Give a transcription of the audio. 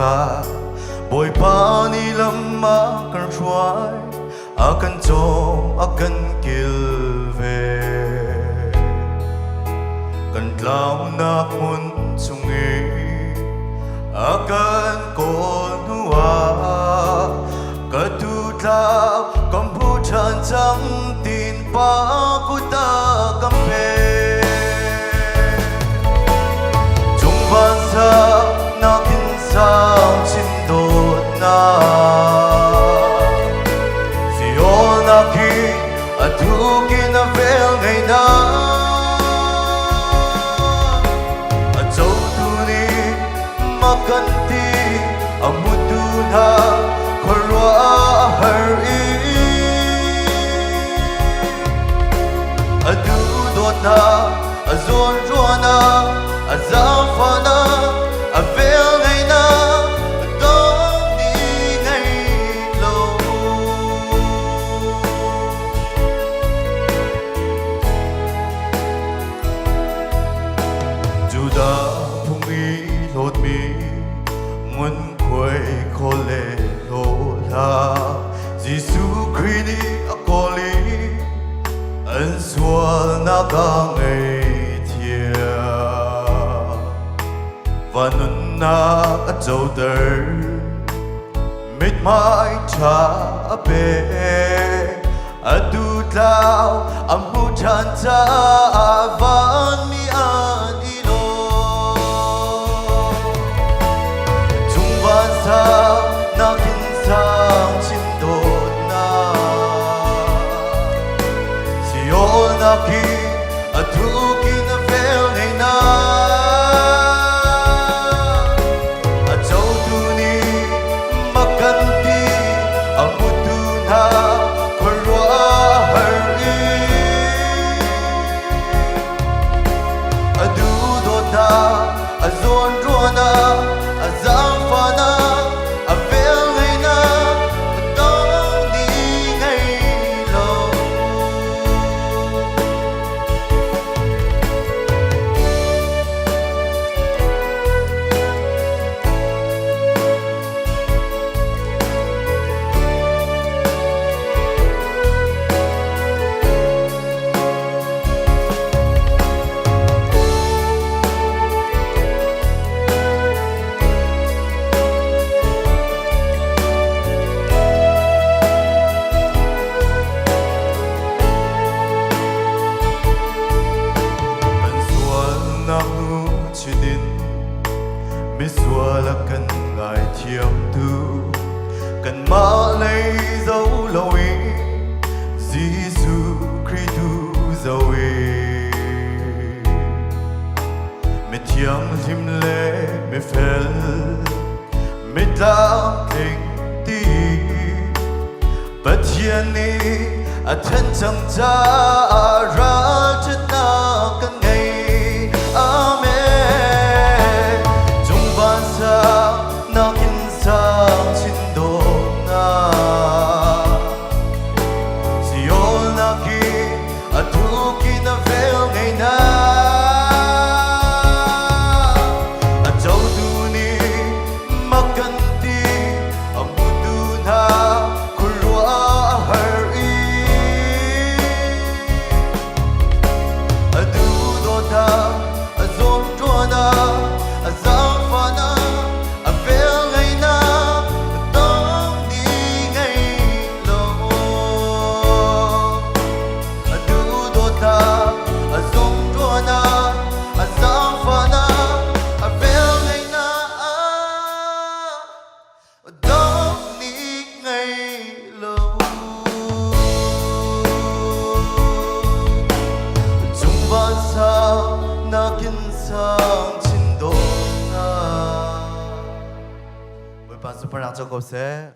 nga boy pa ni lama kan ruai akan chom akan kilve kan tlau na mun chungi akan konua katu tlau komputan chang tin pa kuta kampe chung ban sa na kin sang chin dot na siona ki atu kin a vel ngai na a chau tu ni makanti amutu na korwa har i adu dot na azon ruana azafana avel ngai na dong ni ngai lo juda phungi lot mi mun khoi khole lo la jisu khrini akoli an sual na ka ngai thia vanun na a châu ter mit mai cha pe adu tao amu chan cha van mi an ilo chung van sa na kin sang chin do na sio na ki adu kin a vel nei na kanti amutu na korwa har i adu dota azon ruana azafana avel ngai na dong ni ngai lo mi xua kan ngài thiam tu kan ma lấy dấu lâu ý Giêsu Kitô dấu ý mi thiam lim lệ mi fel mi ta kinh ti bất thiên ni a thân chẳng cha ra chân na kan ngày amen na kin sang chin do na siol na ki atu kin a vel ngai na a chau tu ni makanti amutu na korwa har i adu do ta azom tuana azafana na kin sang chin do na. Với bạn super nào cho cô sẽ